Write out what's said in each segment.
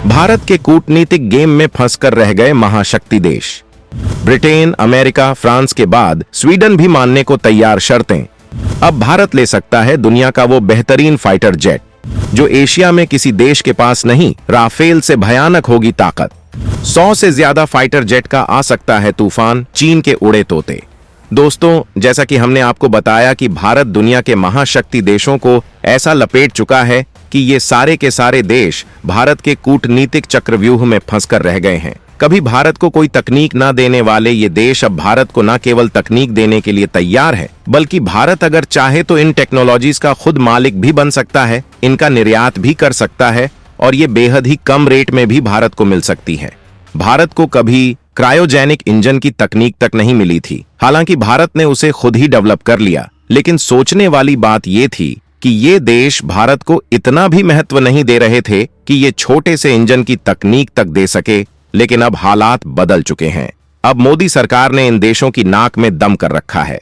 भारत के कूटनीतिक गेम में फंसकर रह गए महाशक्ति देश। ब्रिटेन, अमेरिका, फ्रांस के बाद स्वीडन भी मानने को तैयार शर्तें। अब भारत ले सकता है दुनिया का वो बेहतरीन फाइटर जेट जो एशिया में किसी देश के पास नहीं। राफेल से भयानक होगी ताकत। 100 से ज्यादा फाइटर जेट का आ सकता है तूफान, चीन के उड़े तोते। दोस्तों, जैसा कि हमने आपको बताया कि भारत दुनिया के महाशक्ति देशों को ऐसा लपेट चुका है कि ये सारे के सारे देश भारत के कूटनीतिक चक्रव्यूह में फंसकर रह गए हैं। कभी भारत को कोई तकनीक ना देने वाले ये देश अब भारत को न केवल तकनीक देने के लिए तैयार है, बल्कि भारत अगर चाहे तो इन टेक्नोलॉजीज का खुद मालिक भी बन सकता है, इनका निर्यात भी कर सकता है और ये बेहद ही कम रेट में भी भारत को मिल सकती है। भारत को कभी क्रायोजेनिक इंजन की तकनीक तक नहीं मिली थी, हालांकि भारत ने उसे खुद ही डेवलप कर लिया। लेकिन सोचने वाली बात ये थी कि ये देश भारत को इतना भी महत्व नहीं दे रहे थे कि ये छोटे से इंजन की तकनीक तक दे सके। लेकिन अब हालात बदल चुके हैं। अब मोदी सरकार ने इन देशों की नाक में दम कर रखा है।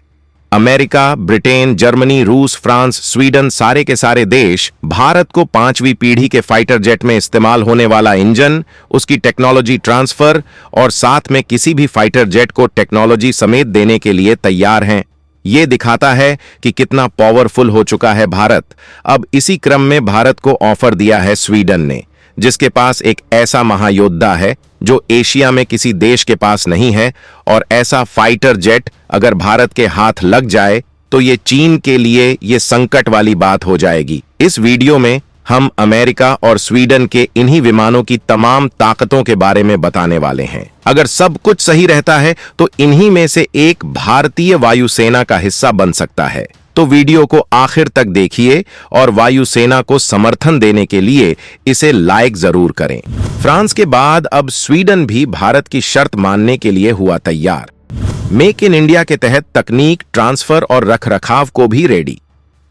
अमेरिका, ब्रिटेन, जर्मनी, रूस, फ्रांस, स्वीडन, सारे के सारे देश भारत को 5वीं पीढ़ी के फाइटर जेट में इस्तेमाल होने वाला इंजन, उसकी टेक्नोलॉजी ट्रांसफर और साथ में किसी भी फाइटर जेट को टेक्नोलॉजी समेत देने के लिए तैयार हैं। ये दिखाता है कि कितना पावरफुल हो चुका है भारत। अब इसी क्रम में भारत को ऑफर दिया है स्वीडन ने, जिसके पास एक ऐसा महायोद्धा है जो एशिया में किसी देश के पास नहीं है। और ऐसा फाइटर जेट अगर भारत के हाथ लग जाए तो ये चीन के लिए ये संकट वाली बात हो जाएगी। इस वीडियो में हम अमेरिका और स्वीडन के इन्हीं विमानों की तमाम ताकतों के बारे में बताने वाले हैं। अगर सब कुछ सही रहता है तो इन्हीं में से एक भारतीय वायुसेना का हिस्सा बन सकता है। तो वीडियो को आखिर तक देखिए और वायुसेना को समर्थन देने के लिए इसे लाइक जरूर करें। फ्रांस के बाद अब स्वीडन भी भारत की शर्त मानने के लिए हुआ तैयार। मेक इन इंडिया के तहत तकनीक ट्रांसफर और रखरखाव को भी रेडी।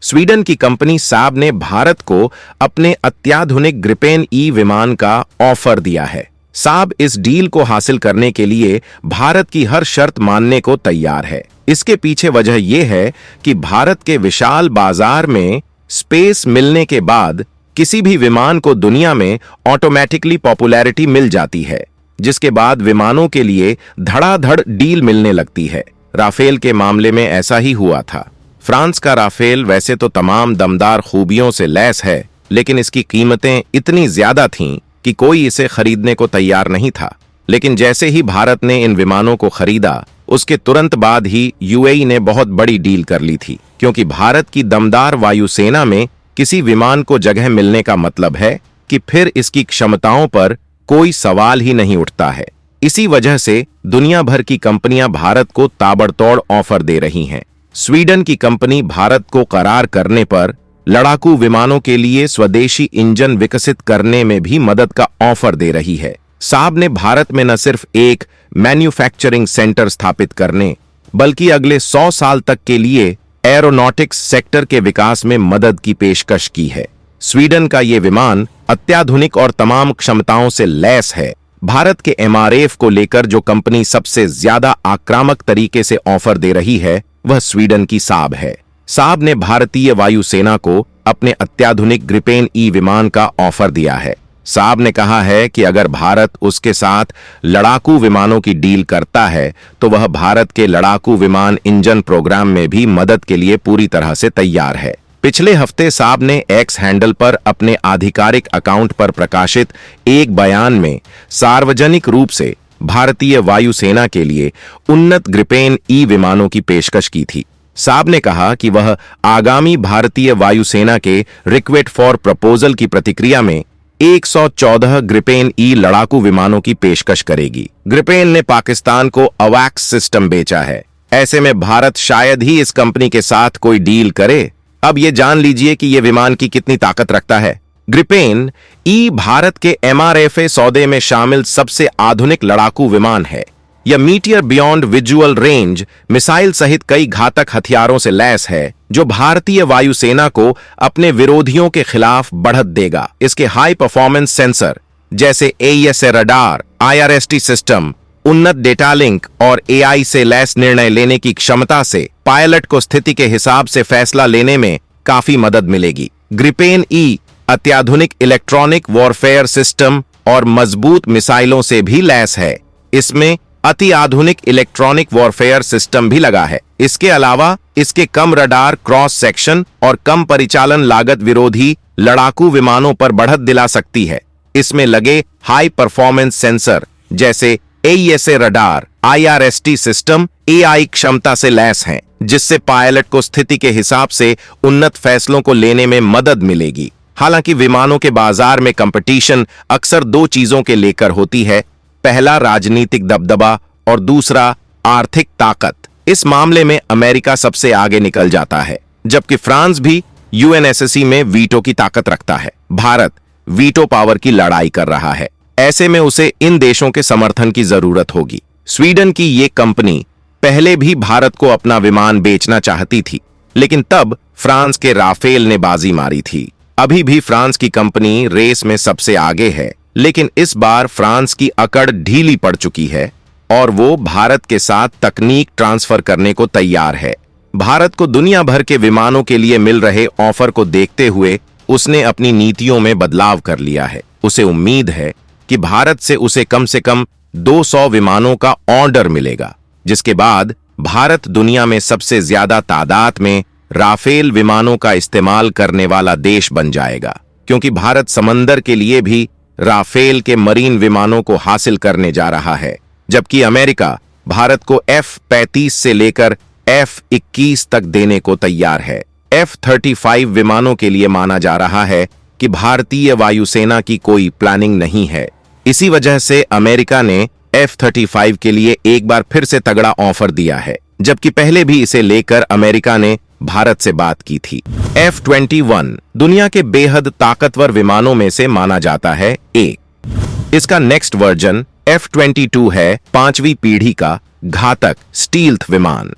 स्वीडन की कंपनी साब ने भारत को अपने अत्याधुनिक ग्रिपेन ई विमान का ऑफर दिया है। साब इस डील को हासिल करने के लिए भारत की हर शर्त मानने को तैयार है। इसके पीछे वजह यह है कि भारत के विशाल बाजार में स्पेस मिलने के बाद किसी भी विमान को दुनिया में ऑटोमेटिकली पॉपुलैरिटी मिल जाती है, जिसके बाद विमानों के लिए धड़ाधड़ डील मिलने लगती है। राफेल के मामले में ऐसा ही हुआ था। फ्रांस का राफेल वैसे तो तमाम दमदार खूबियों से लैस है, लेकिन इसकी कीमतें इतनी ज्यादा थीं कि कोई इसे खरीदने को तैयार नहीं था। लेकिन जैसे ही भारत ने इन विमानों को खरीदा, उसके तुरंत बाद ही यूएई ने बहुत बड़ी डील कर ली थी, क्योंकि भारत की दमदार वायुसेना में किसी विमान को जगह मिलने का मतलब है कि फिर इसकी क्षमताओं पर कोई सवाल ही नहीं उठता है। इसी वजह से दुनिया भर की कंपनियां भारत को ताबड़तोड़ ऑफर दे रही हैं। स्वीडन की कंपनी भारत को करार करने पर लड़ाकू विमानों के लिए स्वदेशी इंजन विकसित करने में भी मदद का ऑफर दे रही है। साब ने भारत में न सिर्फ एक मैन्युफैक्चरिंग सेंटर स्थापित करने, बल्कि अगले 100 साल तक के लिए एरोनॉटिक्स सेक्टर के विकास में मदद की पेशकश की है। स्वीडन का ये विमान अत्याधुनिक और तमाम क्षमताओं से लैस है। भारत के एमआरएफ को लेकर जो कंपनी सबसे ज्यादा आक्रामक तरीके से ऑफर दे रही है, वह स्वीडन की साब है। साब ने भारतीय वायुसेना को अपने अत्याधुनिक ग्रिपेन ई विमान का ऑफर दिया है। साब ने कहा है कि अगर भारत उसके साथ लड़ाकू विमानों की डील करता है तो वह भारत के लड़ाकू विमान इंजन प्रोग्राम में भी मदद के लिए पूरी तरह से तैयार है। पिछले हफ्ते साब ने एक्स हैंडल पर अपने आधिकारिक अकाउंट पर प्रकाशित एक बयान में सार्वजनिक रूप से भारतीय वायुसेना के लिए उन्नत ग्रिपेन ई विमानों की पेशकश की थी। साब ने कहा कि वह आगामी भारतीय वायुसेना के रिक्वेस्ट फॉर प्रपोजल की प्रतिक्रिया में 114 ग्रिपेन ई लड़ाकू विमानों की पेशकश करेगी। ग्रिपेन ने पाकिस्तान को अवैक्स सिस्टम बेचा है। ऐसे में भारत शायद ही इस कंपनी के साथ कोई डील करे। अब ये जान लीजिए कि यह विमान की कितनी ताकत रखता है। ग्रिपेन ई भारत के एमआरएफए सौदे में शामिल सबसे आधुनिक लड़ाकू विमान है। यह meteor beyond visual range missile सहित कई घातक हथियारों से लैस है, जो भारतीय वायुसेना को अपने विरोधियों के खिलाफ बढ़त देगा। इसके हाई परफॉर्मेंस सेंसर जैसे एईएसए रडार, आईआरएसटी सिस्टम, उन्नत डेटा लिंक और एआई से लैस निर्णय लेने की क्षमता से पायलट को स्थिति के हिसाब से फैसला लेने में काफी मदद मिलेगी। ग्रिपेन ई अत्याधुनिक इलेक्ट्रॉनिक वॉरफेयर सिस्टम और मजबूत मिसाइलों से भी लैस है। इसमें अति आधुनिक इलेक्ट्रॉनिक वॉरफेयर सिस्टम भी लगा है। इसके अलावा इसके कम रडार क्रॉस सेक्शन और कम परिचालन लागत विरोधी लड़ाकू विमानों पर बढ़त दिला सकती है। इसमें लगे हाई परफॉर्मेंस सेंसर जैसे AESA radar, IRST system AI क्षमता से लैस हैं, जिससे पायलट को स्थिति के हिसाब से उन्नत फैसलों को लेने में मदद मिलेगी। हालांकि विमानों के बाजार में कंपटीशन अक्सर दो चीजों के लेकर होती है, पहला राजनीतिक दबदबा और दूसरा आर्थिक ताकत। इस मामले में अमेरिका सबसे आगे निकल जाता है, जबकि फ्रांस भी UNSC में वीटो की ताकत रखता है। भारत वीटो पावर की लड़ाई कर रहा है, ऐसे में उसे इन देशों के समर्थन की जरूरत होगी। स्वीडन की ये कंपनी पहले भी भारत को अपना विमान बेचना चाहती थी, लेकिन तब फ्रांस के राफेल ने बाजी मारी थी। अभी भी फ्रांस की कंपनी रेस में सबसे आगे है, लेकिन इस बार फ्रांस की अकड़ ढीली पड़ चुकी है और वो भारत के साथ तकनीक ट्रांसफर करने को तैयार है। भारत को दुनिया भर के विमानों के लिए मिल रहे ऑफर को देखते हुए उसने अपनी नीतियों में बदलाव कर लिया है। उसे उम्मीद है कि भारत से उसे कम 200 विमानों का ऑर्डर मिलेगा, जिसके बाद भारत दुनिया में सबसे ज्यादा तादाद में राफेल विमानों का इस्तेमाल करने वाला देश बन जाएगा, क्योंकि भारत समंदर के लिए भी राफेल के मरीन विमानों को हासिल करने जा रहा है, जबकि अमेरिका भारत को F-35 से लेकर F-21 तक देने को तैयार है। F-35 विमानों के लिए माना जा रहा है कि भारतीय वायुसेना की कोई प्लानिंग नहीं है। इसी वजह से अमेरिका ने F-35 के लिए एक बार फिर से तगड़ा ऑफर दिया है, जबकि पहले भी इसे लेकर अमेरिका ने भारत से बात की थी। F-21 दुनिया के बेहद ताकतवर विमानों में से माना जाता है एक। इसका नेक्स्ट वर्जन F-22 है, 5वीं पीढ़ी का घातक स्टील्थ विमान।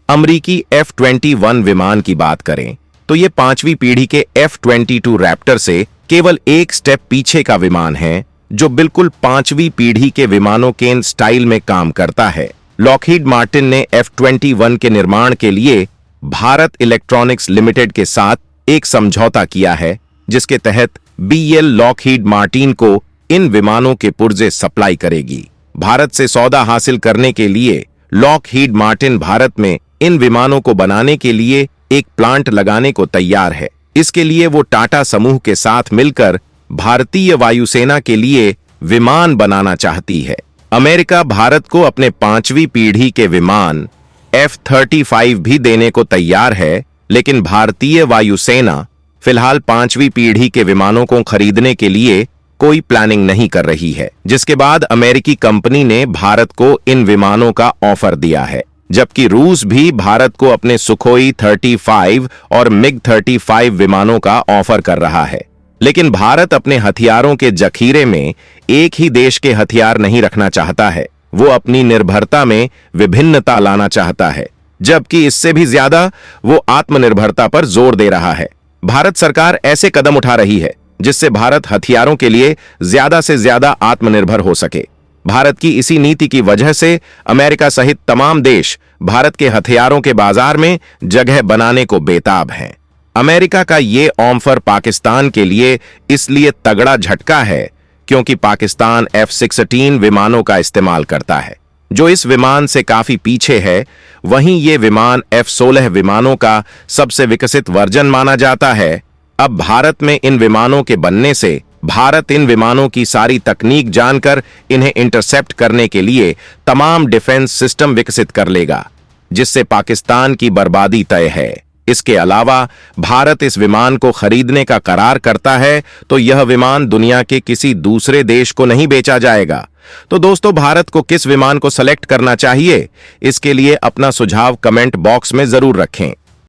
अमरीकी F-21 विमान की बात करें तो ये 5वीं पीढ़ी के F-22 रैप्टर से केवल एक स्टेप पीछे का विमान है, जो बिल्कुल 5वीं पीढ़ी के विमानों के स्टाइल में काम करता है। लॉकहीड मार्टिन ने F-21 के निर्माण के लिए भारत इलेक्ट्रॉनिक्स लिमिटेड के साथ एक समझौता किया है, जिसके तहत BL लॉकहीड मार्टिन को इन विमानों के पुर्जे सप्लाई करेगी। भारत से सौदा हासिल करने के लिए लॉकहीड मार्टिन भारत में इन विमानों को बनाने के लिए एक प्लांट लगाने को तैयार है। इसके लिए वो टाटा समूह के साथ मिलकर भारतीय वायुसेना के लिए विमान बनाना चाहती है। अमेरिका भारत को अपने 5वीं पीढ़ी के विमान F-35 भी देने को तैयार है, लेकिन भारतीय वायुसेना फिलहाल 5वीं पीढ़ी के विमानों को खरीदने के लिए कोई प्लानिंग नहीं कर रही है, जिसके बाद अमेरिकी कंपनी ने भारत को इन विमानों का ऑफर दिया है, जबकि रूस भी भारत को अपने सुखोई 35 और MiG-35 विमानों का ऑफर कर रहा है। लेकिन भारत अपने हथियारों के जखीरे में एक ही देश के हथियार नहीं रखना चाहता है, वो अपनी निर्भरता में विभिन्नता लाना चाहता है, जबकि इससे भी ज्यादा वो आत्मनिर्भरता पर जोर दे रहा है। भारत सरकार ऐसे कदम उठा रही है जिससे भारत हथियारों के लिए ज्यादा से ज्यादा आत्मनिर्भर हो सके। भारत की इसी नीति की वजह से अमेरिका सहित तमाम देश भारत के हथियारों के बाजार में जगह बनाने को बेताब हैं। अमेरिका का ये ऑफर पाकिस्तान के लिए इसलिए तगड़ा झटका है क्योंकि पाकिस्तान F-16 विमानों का इस्तेमाल करता है, जो इस विमान से काफी पीछे है। वहीं ये विमान F-16 विमानों का सबसे विकसित वर्जन माना जाता है। अब भारत में इन विमानों के बनने से भारत इन विमानों की सारी तकनीक जानकर इन्हें इंटरसेप्ट करने के लिए तमाम डिफेंस सिस्टम विकसित कर लेगा, जिससे पाकिस्तान की बर्बादी तय है। इसके अलावा भारत इस विमान को खरीदने का करार करता है तो यह विमान दुनिया के किसी दूसरे देश को नहीं बेचा जाएगा। तो दोस्तों, भारत को किस विमान को सेलेक्ट करना चाहिए, इसके लिए अपना सुझाव कमेंट बॉक्स में जरूर रखें।